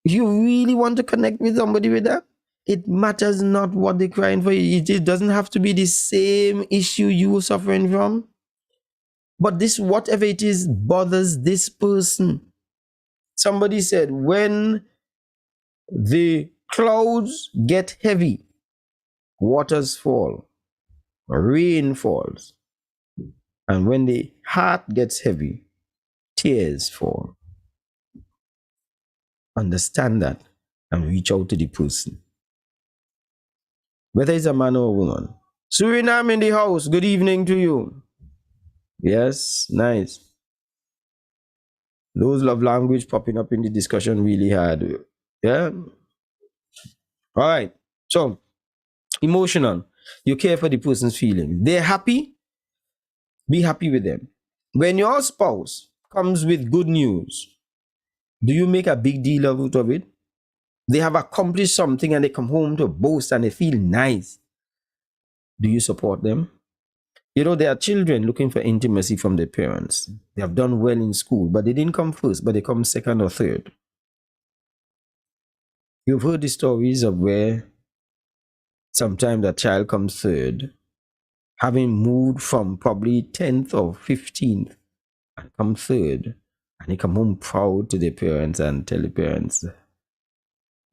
You really want to connect with somebody with that? It matters not what they're crying for. It doesn't have to be the same issue you were suffering from. But this, whatever it is, bothers this person. Somebody said, when the clouds get heavy, waters fall, rain falls. And when the heart gets heavy, tears fall. understand that and reach out to the person, whether it's a man or a woman. Suriname in the house, good evening to you. Yes, nice. Those love language popping up in the discussion really hard. Yeah. All right. So, emotional. You care for the person's feeling. They're happy, be happy with them. When your spouse comes with good news, do you make a big deal out of it? They have accomplished something and they come home to boast and they feel nice. Do you support them? You know, there are children looking for intimacy from their parents. They have done well in school, but they didn't come first, but they come second or third. You've heard the stories of where sometimes a child comes third, having moved from probably 10th or 15th, and come third, and they come home proud to their parents and tell the parents,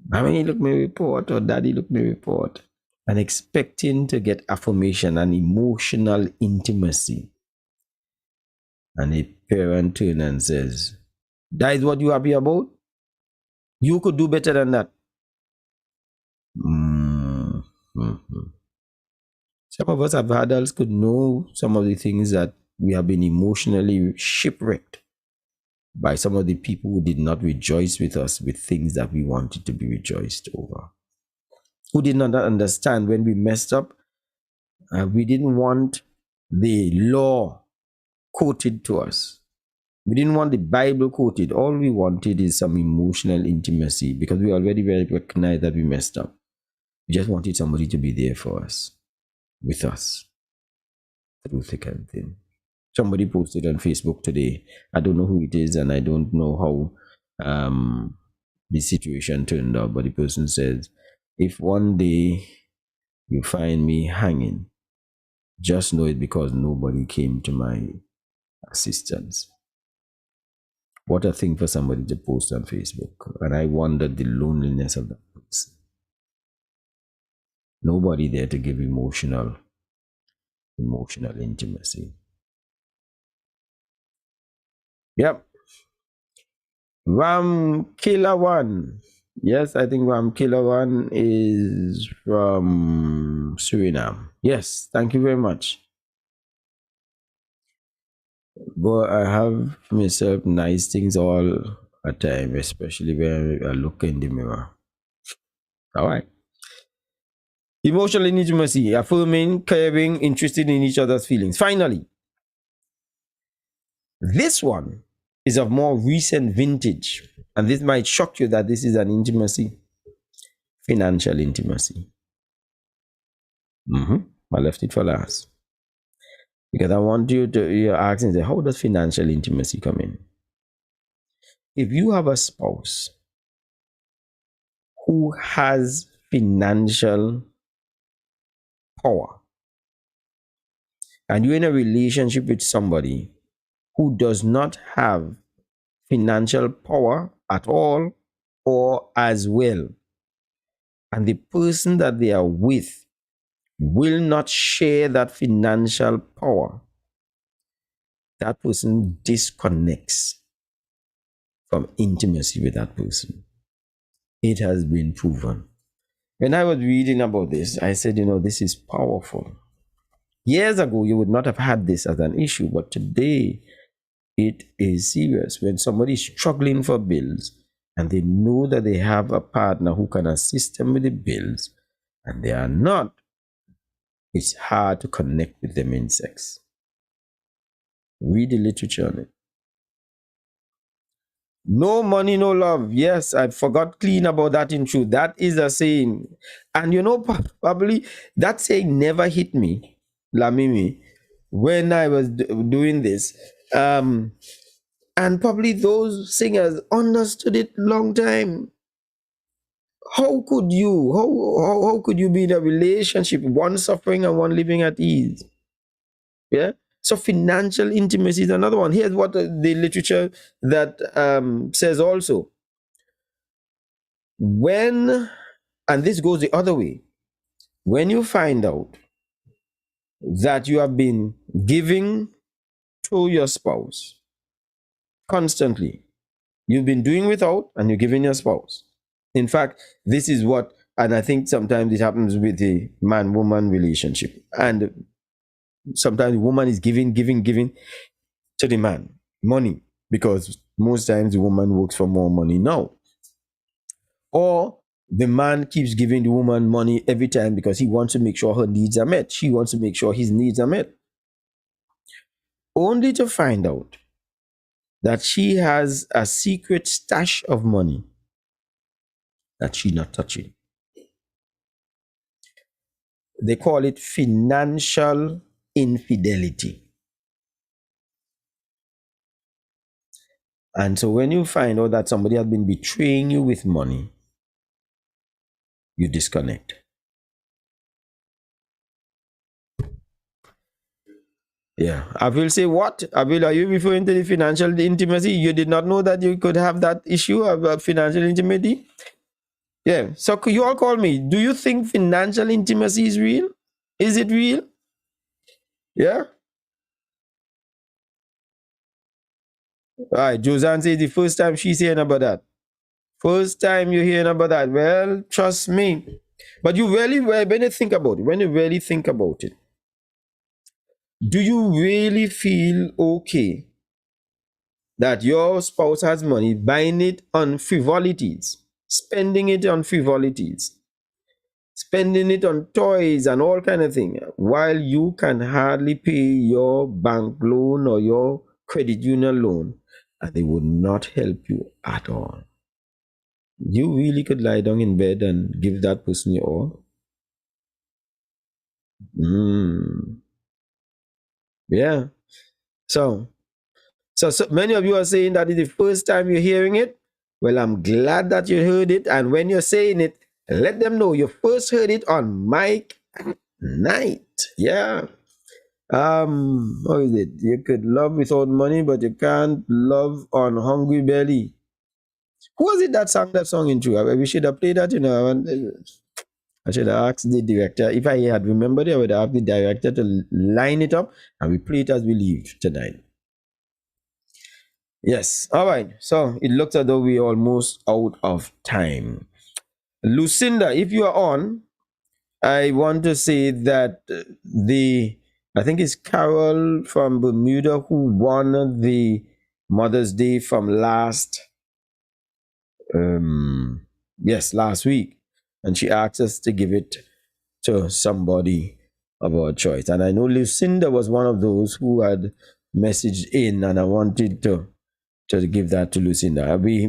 Mommy, look me report, or Daddy, look me report, and expecting to get affirmation and emotional intimacy. And the parent turns and says, that is what you happy about? You could do better than that. Some of us as adults could know some of the things that we have been emotionally shipwrecked by some of the people who did not rejoice with us with things that we wanted to be rejoiced over, who did not understand when we messed up. We didn't want the law quoted to us. We didn't want the Bible quoted. All we wanted is some emotional intimacy because we already very recognized that we messed up. We just wanted somebody to be there for us, with us, through thick and thin. Somebody posted on Facebook today. I don't know who it is and I don't know how the situation turned out, but the person says, if one day you find me hanging, just know it because nobody came to my assistance. What a thing for somebody to post on Facebook. And I wondered the loneliness of that person. Nobody there to give emotional intimacy. Yep. Ram Killer One. Yes, I think Ram Killer One is from Suriname. Yes, thank you very much. But I have myself nice things all the time, especially when I look in the mirror. All right. Emotional intimacy, affirming, caring, interested in each other's feelings. Finally, this one is of more recent vintage, and this might shock you that this is an intimacy, financial intimacy. I left it for last because I want you to, you're asking, how does financial intimacy come in? If you have a spouse who has financial power and you're in a relationship with somebody who does not have financial power at all or as well, and the person that they are with will not share that financial power, that person disconnects from intimacy with that person. It has been proven. When I was reading about this, I said, this is powerful. Years ago, you would not have had this as an issue, but today it is serious. When somebody is struggling for bills and they know that they have a partner who can assist them with the bills and they are not, it's hard to connect with them in sex. Read the literature on it. No money, no love. Yes, I forgot clean about that in truth. That is a saying. And probably that saying never hit me, Lamimi, when I was doing this. And probably those singers understood it long time. How could you? How could you be in a relationship, one suffering and one living at ease? Yeah. So financial intimacy is another one. Here's what the literature that says also. When, and this goes the other way, when you find out that you have been giving to your spouse constantly, You've been doing without and you're giving your spouse. In fact, this is what, and I think sometimes it happens with the man woman relationship. And sometimes the woman is giving to the man money because most times the woman works for more money now. Or the man keeps giving the woman money every time because he wants to make sure her needs are met. She wants to make sure his needs are met. Only to find out that she has a secret stash of money that she's not touching. They call it financial infidelity. And so when you find out that somebody has been betraying you with money, you disconnect. Yeah. I will say, what? I will, are you referring to the financial intimacy? You did not know that you could have that issue of financial intimacy? Yeah. So you all call me. Do you think financial intimacy is real? Is it real? Yeah. All right. Josanne says the first time she's hearing about that. First time you're hearing about that. Well, trust me. But you really, when you think about it, do you really feel okay that your spouse has money, buying it on frivolities, spending it on frivolities, spending it on toys and all kind of thing, while you can hardly pay your bank loan or your credit union loan, and they would not help you at all? You really could lie down in bed and give that person your all. Yeah. So many of you are saying that is the first time you're hearing it. Well, I'm glad that you heard it. And when you're saying it, let them know you first heard it on Mike at Nite. Yeah. How is it? You could love without money, but you can't love on hungry belly. Who was it that sang that song in true? We should have played that, I should have asked the director. If I had remembered it, I would have asked the director to line it up and we play it as we leave tonight. Yes. All right. So it looks as though we're almost out of time. Lucinda, if you are on, I want to say that I think it's Carol from Bermuda who won the Mother's Day from last week. And she asked us to give it to somebody of our choice. And I know Lucinda was one of those who had messaged in, and I wanted to give that to Lucinda. We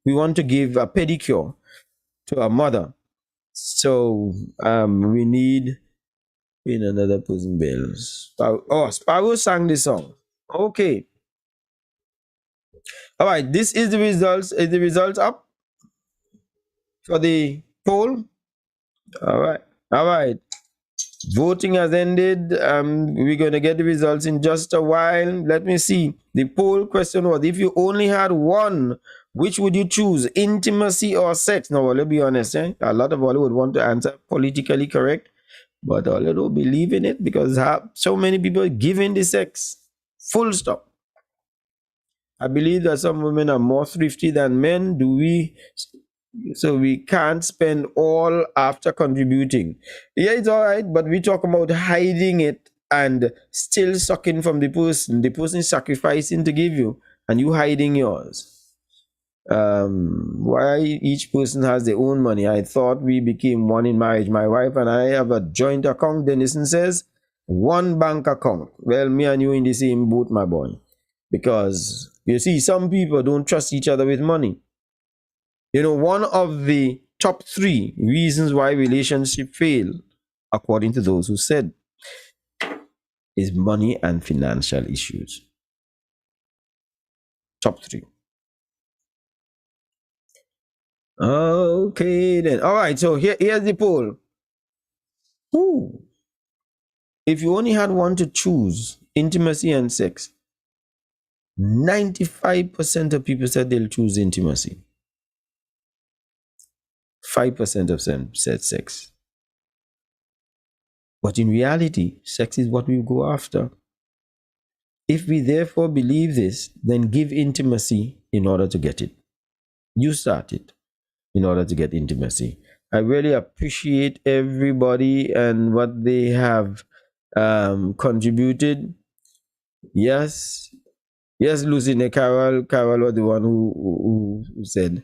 want to give a pedicure to our mother. So we need in another person bills. Sparrow sang this song. Okay. All right, this is the results. Is the results up for the poll? All right. Voting has ended. We're going to get the results in just a while. Let me see. The poll question was, if you only had one, which would you choose, intimacy or sex? Now, let's be honest. A lot of people would want to answer politically correct, but all don't believe in it because so many people giving the sex. Full stop. I believe that some women are more thrifty than men. So we can't spend all after contributing. Yeah, it's all right, but we talk about hiding it and still sucking from the person. The person is sacrificing to give you, and you hiding yours. Why each person has their own money? I thought we became one in marriage. My wife and I have a joint account. Denison says one bank account. Well, me and you in the same boat, my boy, because you see, some people don't trust each other with money. One of the top 3 reasons why relationships fail, according to those who said, is money and financial issues. Top 3. Okay, then. All right, so here's the poll. If you only had one to choose, intimacy and sex, 95% of people said they'll choose intimacy. 5% of them said sex. But in reality, sex is what we go after. If we therefore believe this, then give intimacy in order to get it. You start it in order to get intimacy. I really appreciate everybody and what they have contributed. Yes, yes, Lucy, Carol was the one who said,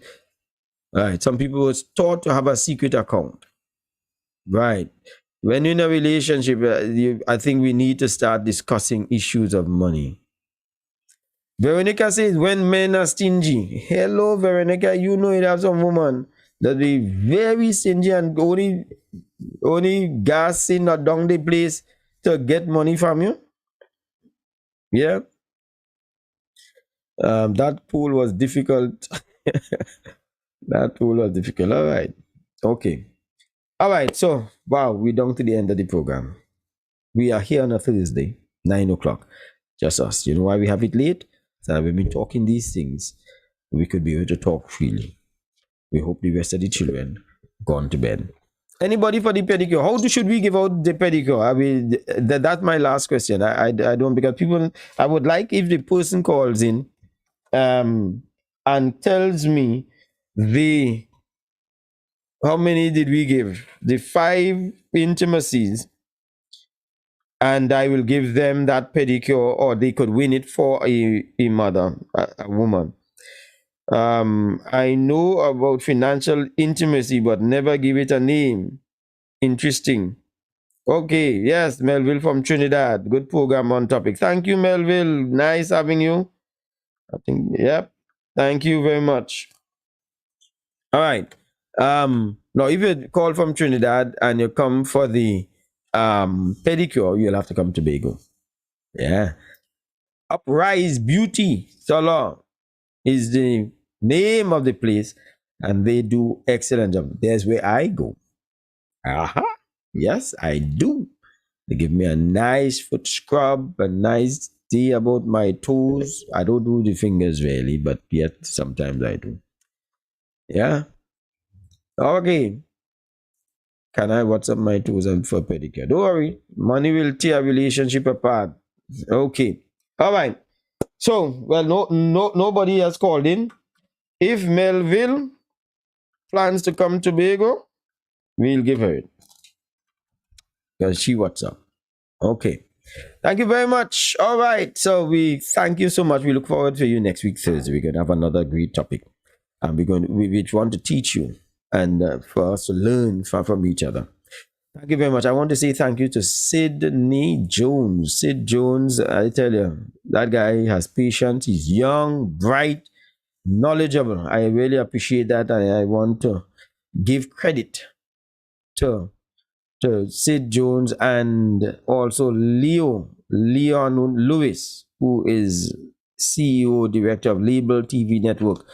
right, some people was taught to have a secret account. Right. When you're in a relationship, I think we need to start discussing issues of money. Veronica says, when men are stingy. Hello, Veronica. You know you have some woman that be very stingy and only gas in or down the place to get money from you. Yeah. That pool was difficult. That pool was difficult. All right. Okay. All right. So, wow, we're down to the end of the program. We are here on a Thursday, 9 o'clock. Just us. You know why we have it late? So that we've been talking these things, we could be able to talk freely. We hope the rest of the children gone to bed. Anybody for the pedicure? How should we give out the pedicure? I mean, that's my last question. I don't, because people, I would like if the person calls in and tells me how many did we give? The 5 intimacies, and I will give them that pedicure, or they could win it for a mother, a woman. I know about financial intimacy, but never give it a name. Interesting. Okay, yes, Melville from Trinidad. Good program on topic. Thank you, Melville. Nice having you. I think, yep. Thank you very much. All right. Now, if you call from Trinidad and you come for the pedicure, you'll have to come to Tobago. Yeah. Uprise Beauty Salon is the name of the place, and they do excellent job. There's where I go. Aha. Yes, I do. They give me a nice foot scrub, a nice tea about my toes. I don't do the fingers really, but yet sometimes I do. Yeah. Okay. Can I WhatsApp my toes and for pedicure? Don't worry. Money will tear a relationship apart. Okay. All right. So, well, nobody has called in. If Melville plans to come to Tobago, we'll give her it. Because she WhatsApp. Okay. Thank you very much. All right. So we thank you so much. We look forward to you next week, Thursday. We're going to have another great topic. And we want to teach you and for us to learn from each other. Thank you very much. I want to say thank you to Sidney Jones. Sid Jones, I tell you, that guy has patience. He's young, bright, knowledgeable. I really appreciate that. And I want to give credit to Sid Jones and also Leon Lewis, who is CEO, director of Label TV Network.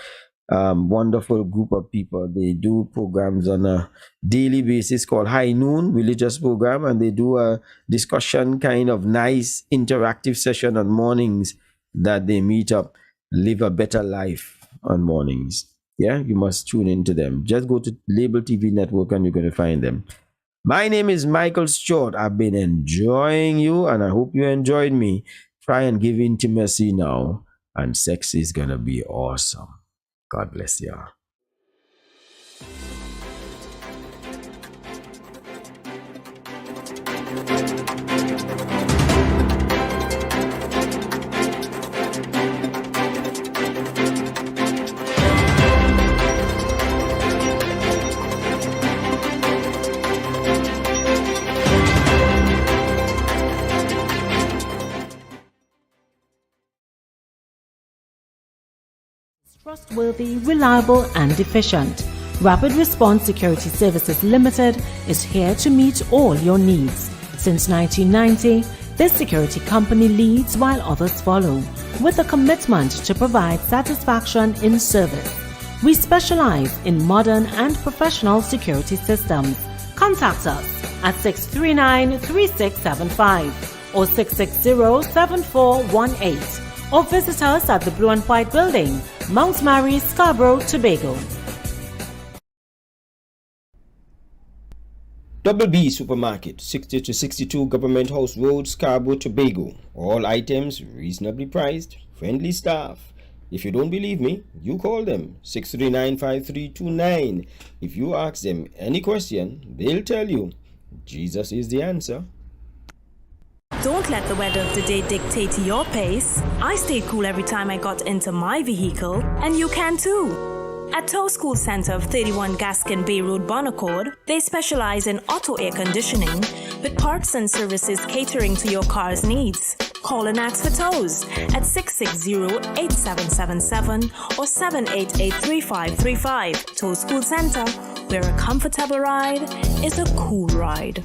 Wonderful group of people. They do programs on a daily basis called High Noon, religious program, and they do a discussion kind of nice interactive session on mornings that they meet up, live a better life on mornings. Yeah, you must tune into them. Just go to Label TV Network and you're going to find them. My name is Michael Stewart. I've been enjoying you, and I hope you enjoyed me. Try and give intimacy now, and sex is going to be awesome. God bless you. Trustworthy, reliable, and efficient. Rapid Response Security Services Limited is here to meet all your needs. Since 1990, this security company leads while others follow, with a commitment to provide satisfaction in service. We specialize in modern and professional security systems. Contact us at 639-3675 or 660-7418. Or visit us at the Blue and White Building, Mount Mary, Scarborough, Tobago. Double B Supermarket, 60 to 62 Government House Road, Scarborough, Tobago. All items reasonably priced, friendly staff. If you don't believe me, you call them 639-5329. If you ask them any question, they'll tell you Jesus is the answer. Don't let the weather of the day dictate your pace. I stayed cool every time I got into my vehicle, and you can too. At Tow School Center of 31 Gaskin Bay Road, Bonaccord, they specialize in auto air conditioning with parts and services catering to your car's needs. Call and ask for tows at 660-8777 or 788-3535. Tow School Center, where a comfortable ride is a cool ride.